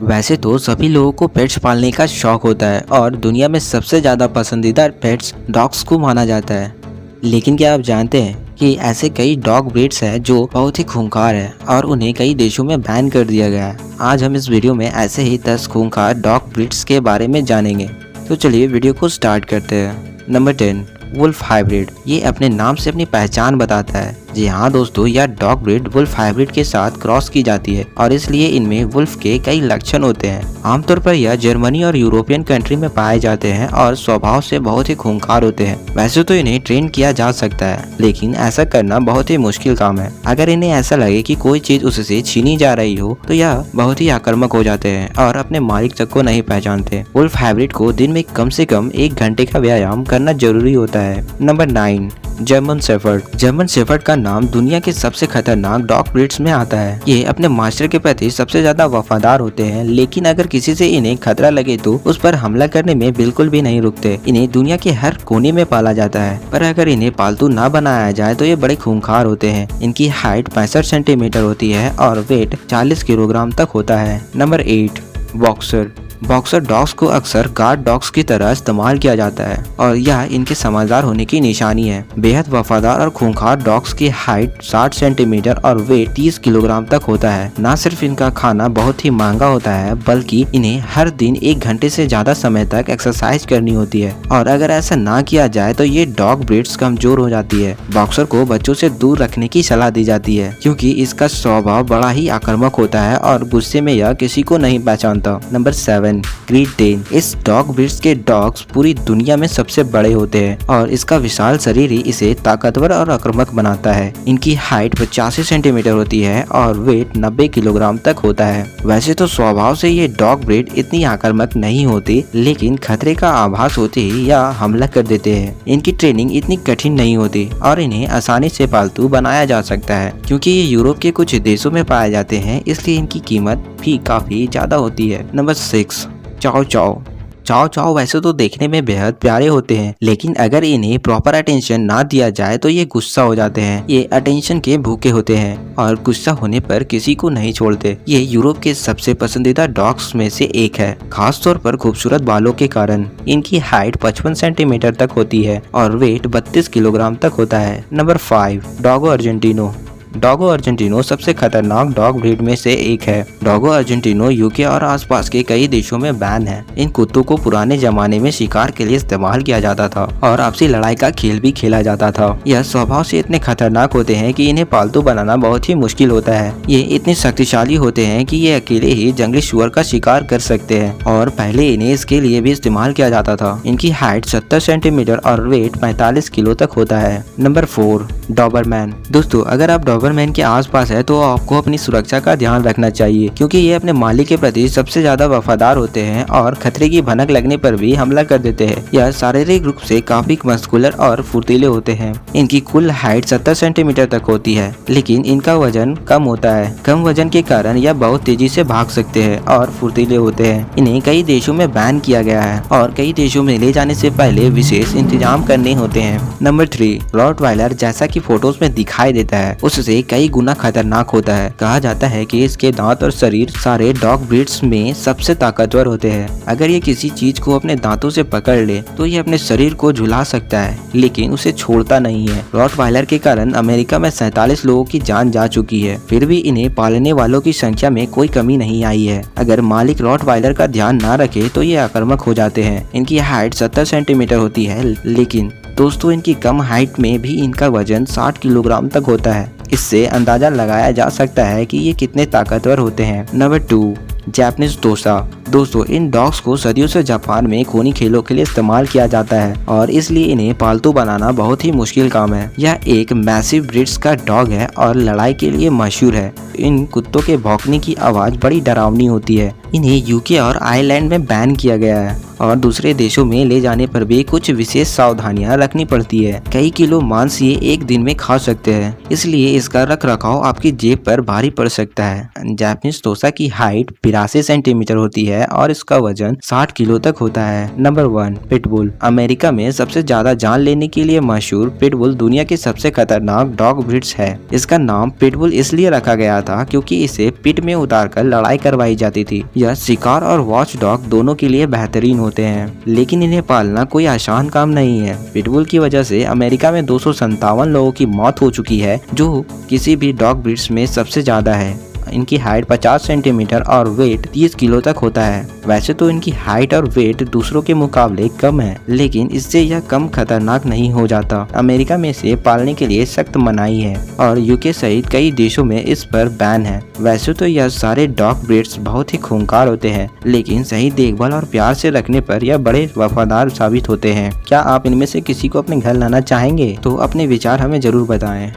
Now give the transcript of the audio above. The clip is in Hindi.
वैसे तो सभी लोगों को पेट्स पालने का शौक होता है और दुनिया में सबसे ज़्यादा पसंदीदा पेट्स डॉग्स को माना जाता है। लेकिन क्या आप जानते हैं कि ऐसे कई डॉग ब्रीड्स हैं जो बहुत ही खूंखार है और उन्हें कई देशों में बैन कर दिया गया है। आज हम इस वीडियो में ऐसे ही 10 खूंखार डॉग ब्रीड्स के बारे में जानेंगे। तो चलिए वीडियो को स्टार्ट करते हैं। Number 10, wolf hybrid. ये अपने नाम से अपनी पहचान बताता है। जी हाँ दोस्तों, यह डॉग ब्रीड वुल्फ हाइब्रिड के साथ क्रॉस की जाती है और इसलिए इनमें वुल्फ के कई लक्षण होते हैं। आमतौर पर यह जर्मनी और यूरोपियन कंट्री में पाए जाते हैं और स्वभाव से बहुत ही खूंखार होते हैं। वैसे तो इन्हें ट्रेन किया जा सकता है, लेकिन ऐसा करना बहुत ही मुश्किल काम है। अगर इन्हें ऐसा लगे कि कोई चीज उससे छीनी जा रही हो तो यह बहुत ही आक्रामक हो जाते हैं और अपने मालिक तक को नहीं पहचानते। वुल्फ हाइब्रिड को दिन में कम से कम 1 घंटे का व्यायाम करना जरूरी होता है। Number 9, German shepherd. German shepherd का नाम दुनिया के सबसे खतरनाक डॉग ब्रीड्स में आता है। ये अपने मास्टर के प्रति सबसे ज्यादा वफादार होते हैं, लेकिन अगर किसी से इन्हें खतरा लगे तो उस पर हमला करने में बिल्कुल भी नहीं रुकते। इन्हें दुनिया के हर कोने में पाला जाता है, पर अगर इन्हें पालतू ना बनाया जाए तो ये बड़े खूंखार होते हैं। इनकी हाइट 65 सेंटीमीटर होती है और वेट 40 किलोग्राम तक होता है। Number 8, boxer. बॉक्सर डॉग्स को अक्सर गार्ड डॉग्स की तरह इस्तेमाल किया जाता है और यह इनके समझदार होने की निशानी है। बेहद वफादार और खूंखार डॉग्स की हाइट 60 सेंटीमीटर और वेट 30 किलोग्राम तक होता है। न सिर्फ इनका खाना बहुत ही महंगा होता है, बल्कि इन्हें हर दिन 1 घंटे से ज्यादा समय तक एक्सरसाइज करनी होती है और अगर ऐसा ना किया जाए तो ये डॉग ब्रीड्स कमजोर हो जाती है। बॉक्सर को बच्चों से दूर रखने की सलाह दी जाती है क्योंकि इसका स्वभाव बड़ा ही आक्रामक होता है और गुस्से में यह किसी को नहीं पहचानता। Number 7, great Dane. इस डॉग ब्रीड्स के डॉग्स पूरी दुनिया में सबसे बड़े होते हैं और इसका विशाल शरीर ही इसे ताकतवर और आक्रामक बनाता है। इनकी हाइट 85 सेंटीमीटर होती है और वेट 90 किलोग्राम तक होता है। वैसे तो स्वभाव से ये डॉग ब्रीड इतनी आक्रामक नहीं होती, लेकिन खतरे का आभास होते ही यह हमला कर देते हैं। इनकी ट्रेनिंग इतनी कठिन नहीं होती और इन्हें आसानी से पालतू बनाया जा सकता है। क्योंकि ये यूरोप के कुछ देशों में पाए जाते हैं, इसलिए इनकी कीमत भी काफी ज्यादा होती है। नंबर 6, चाओ चाओ। चाओ चाओ वैसे तो देखने में बेहद प्यारे होते हैं, लेकिन अगर इन्हें प्रॉपर अटेंशन ना दिया जाए तो ये गुस्सा हो जाते हैं। ये अटेंशन के भूखे होते हैं और गुस्सा होने पर किसी को नहीं छोड़ते। ये यूरोप के सबसे पसंदीदा डॉग्स में से एक है, खास तौर पर खूबसूरत बालों के कारण। इनकी हाइट 55 सेंटीमीटर तक होती है और वेट 32 किलोग्राम तक होता है। Number 5, Doggo Argentino. Doggo Argentino सबसे खतरनाक डॉग ब्रीड में से एक है। डॉगो अर्जेंटिनो यूके और आसपास के कई देशों में बैन है। इन कुत्तों को पुराने जमाने में शिकार के लिए इस्तेमाल किया जाता था और आपसी लड़ाई का खेल भी खेला जाता था। यह स्वभाव से इतने खतरनाक होते हैं कि इन्हें पालतू बनाना बहुत ही मुश्किल होता है। ये इतने शक्तिशाली होते हैं कि ये अकेले ही जंगली सुअर का शिकार कर सकते हैं और पहले इन्हें इसके लिए भी इस्तेमाल किया जाता था। इनकी हाइट 70 सेंटीमीटर और वेट 45 किलो तक होता है। Number 4, Doberman. दोस्तों, अगर आप डॉबरमैन के आसपास है तो आपको अपनी सुरक्षा का ध्यान रखना चाहिए, क्योंकि ये अपने मालिक के प्रति सबसे ज्यादा वफादार होते हैं और खतरे की भनक लगने पर भी हमला कर देते हैं। यह शारीरिक रूप से काफी मस्कुलर और फुर्तीले होते हैं। इनकी कुल हाइट 70 सेंटीमीटर तक होती है, लेकिन इनका वजन कम होता है। कम वजन के कारण यह बहुत तेजी से भाग सकते हैं और फुर्तीले होते हैं। इन्हें कई देशों में बैन किया गया है और कई देशों में ले जाने से पहले विशेष इंतजाम करने होते हैं। Number 3, Rottweiler. जैसा की फोटोज में दिखाई देता है, उससे कई गुना खतरनाक होता है। कहा जाता है कि इसके दांत और शरीर सारे डॉग ब्रीड्स में सबसे ताकतवर होते हैं। अगर ये किसी चीज को अपने दांतों से पकड़ ले तो ये अपने शरीर को झुला सकता है, लेकिन उसे छोड़ता नहीं है। रॉटवाइलर के कारण अमेरिका में 47 लोगों की जान जा चुकी है, फिर भी इन्हें पालने वालों की संख्या में कोई कमी नहीं आई है। अगर मालिक रॉटवाइलर का ध्यान ना रखे तो ये आक्रामक हो जाते हैं। इनकी हाइट 70 सेंटीमीटर होती है, लेकिन दोस्तों इनकी कम हाइट में भी इनका वजन 60 किलोग्राम तक होता है। इससे अंदाजा लगाया जा सकता है कि ये कितने ताकतवर होते हैं। Number 2, Japanese Tosa. दोस्तों, इन डॉग्स को सदियों से जापान में खूनी खेलों के लिए इस्तेमाल किया जाता है और इसलिए इन्हें पालतू बनाना बहुत ही मुश्किल काम है। यह एक मैसिव ब्रीड्स का डॉग है और लड़ाई के लिए मशहूर है। इन कुत्तों के भौंकने की आवाज बड़ी डरावनी होती है। इन्हें यूके और आयरलैंड में बैन किया गया है और दूसरे देशों में ले जाने पर भी कुछ विशेष सावधानियां रखनी पड़ती है। कई किलो मांस ये एक दिन में खा सकते हैं, इसलिए इसका रख रखाव आपकी जेब पर भारी पड़ सकता है। जापानीज तोसा की हाइट 82 सेंटीमीटर होती है और इसका वजन 60 किलो तक होता है। Number 1, pitbull. अमेरिका में सबसे ज्यादा जान लेने के लिए मशहूर पिटबुल दुनिया की सबसे खतरनाक डॉग ब्रीड्स है। इसका नाम पिटबुल इसलिए रखा गया था क्योंकि इसे पिट में उतारकर लड़ाई करवाई जाती थी। यह शिकार और वॉच डॉग दोनों के लिए बेहतरीन होते हैं, लेकिन इन्हें पालना कोई आसान काम नहीं है। पिटबुल की वजह से अमेरिका में 257 लोगों की मौत हो चुकी है, जो किसी भी डॉग ब्रीड्स में सबसे ज्यादा है। इनकी हाइट 50 सेंटीमीटर और वेट 30 किलो तक होता है। वैसे तो इनकी हाइट और वेट दूसरों के मुकाबले कम है, लेकिन इससे यह कम खतरनाक नहीं हो जाता। अमेरिका में इसे पालने के लिए सख्त मनाही है और यूके सहित कई देशों में इस पर बैन है। वैसे तो यह सारे डॉग ब्रीड्स बहुत ही खूंखार होते हैं, लेकिन सही देखभाल और प्यार से रखने पर यह बड़े वफादार साबित होते हैं। क्या आप इनमें से किसी को अपने घर लाना चाहेंगे? तो अपने विचार हमें जरूर बताएं।